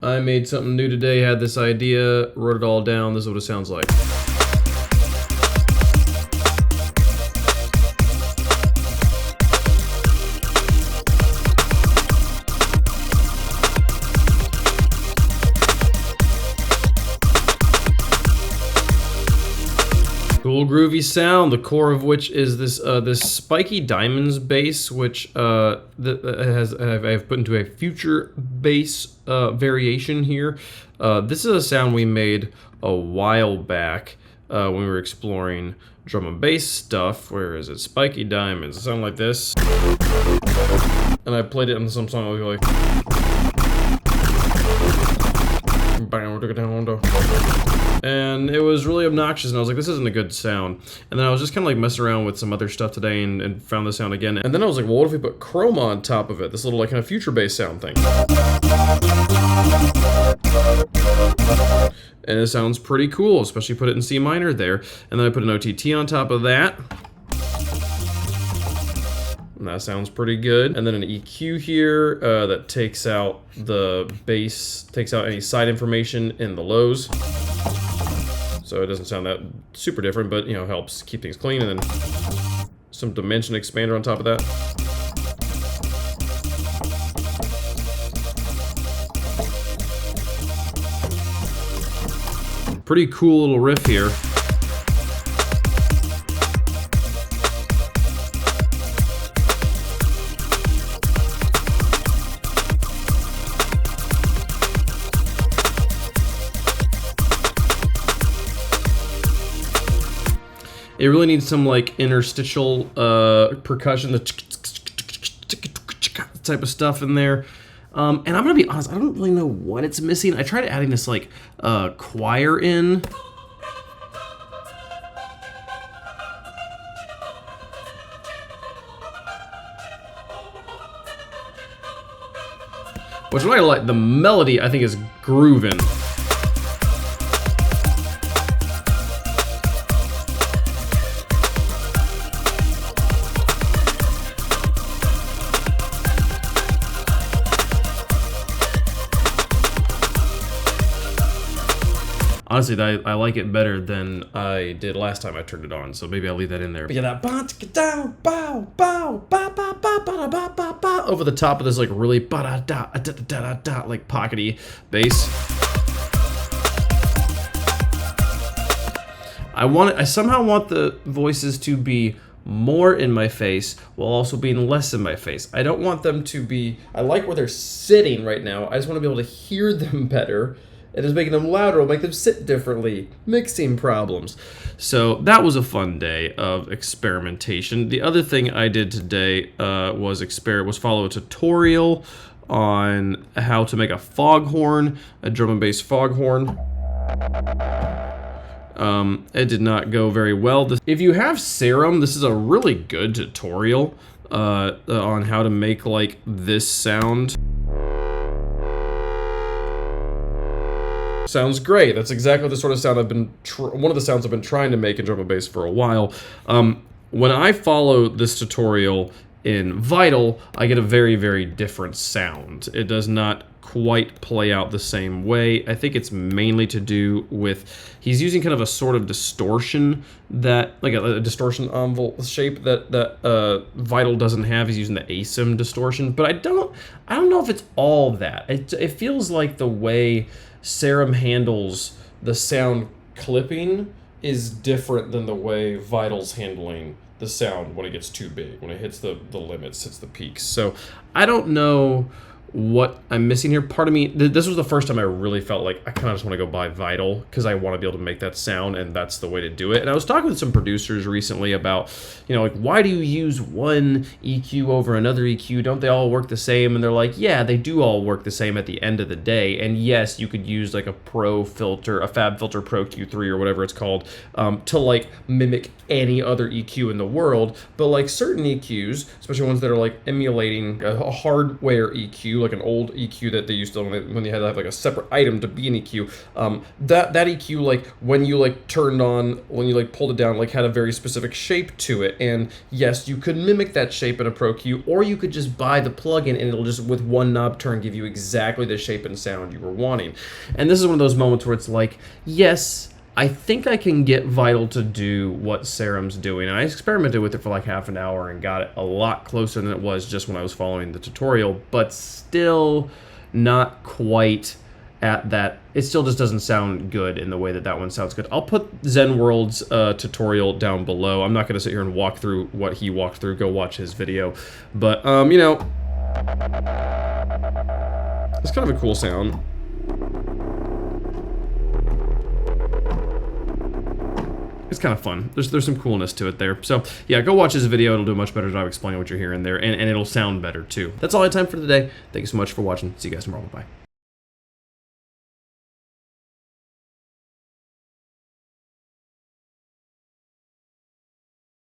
I made something new today, had this idea, wrote it all down. This is what it sounds like. Cool groovy sound, the core of which is this this Spiky Diamonds bass, which I've put into a future bass variation here. This is a sound we made a while back when we were exploring drum and bass stuff. Where is it? Spiky Diamonds. It sounded like this, and I played it on some song like. And it was really obnoxious, and I was like, this isn't a good sound. And then I was just kind of like messing around with some other stuff today and found the sound again. And then I was like, well, what if we put chroma on top of it? This little like kind of future bass sound thing. And it sounds pretty cool, especially put it in C minor there. And then I put an OTT on top of that. And that sounds pretty good. And then an EQ here that takes out the bass, takes out any side information in the lows. So it doesn't sound that super different, but you know, helps keep things clean. And then some dimension expander on top of that. Pretty cool little riff here. It really needs some like interstitial percussion, the type of stuff in there. And I'm gonna be honest, I don't really know what it's missing. I tried adding this like choir in. Which I like, the melody I think is grooving. Honestly, I like it better than I did last time I turned it on, so maybe I'll leave that in there. But yeah, that over the top of this like really like pockety bass. I somehow want the voices to be more in my face while also being less in my face. I don't want them to be, I like where they're sitting right now. I just want to be able to hear them better. And just making them louder will make them sit differently. Mixing problems. So that was a fun day of experimentation. The other thing I did today was follow a tutorial on how to make a foghorn, a drum and bass foghorn. It did not go very well. If you have Serum, this is a really good tutorial on how to make like this sound. Sounds great. That's exactly the sort of sound one of the sounds I've been trying to make in drum and bass for a while. When I follow this tutorial in Vital, I get a very, very different sound. It does not quite play out the same way. I think it's mainly to do with, he's using kind of a sort of distortion that, like a distortion envelope shape that Vital doesn't have. He's using the ASIM distortion, but I don't know if it's all that. It feels like the way Serum handles the sound clipping is different than the way Vital's handling the sound when it gets too big, when it hits the limits, hits the peaks. So I don't know what I'm missing here. Part of me, this was the first time I really felt like I kind of just want to go buy Vital because I want to be able to make that sound, and that's the way to do it. And I was talking with some producers recently about, you know, like, why do you use one EQ over another EQ? Don't they all work the same? And they're like, yeah, they do all work the same at the end of the day. And yes, you could use like a Pro filter, a FabFilter Pro Q3 or whatever it's called, to like mimic any other EQ in the world. But like certain EQs, especially ones that are like emulating a hardware EQ, EQ, like an old EQ that they used to when they had to have like a separate item to be an EQ. That EQ, like when you like turned on, when you like pulled it down, like had a very specific shape to it. And yes, you could mimic that shape in a Pro EQ, or you could just buy the plugin and it'll just with one knob turn give you exactly the shape and sound you were wanting. And this is one of those moments where it's like, yes, I think I can get Vital to do what Serum's doing. And I experimented with it for like half an hour and got it a lot closer than it was just when I was following the tutorial, but still not quite at that. It still just doesn't sound good in the way that that one sounds good. I'll put Zenworld's tutorial down below. I'm not going to sit here and walk through what he walked through. Go watch his video. But, you know, it's kind of a cool sound. It's kind of fun. There's some coolness to it there. So yeah, go watch his video. It'll do a much better job explaining what you're hearing there, and it'll sound better too. That's all I have time for today. Thank you so much for watching. See you guys tomorrow. Bye.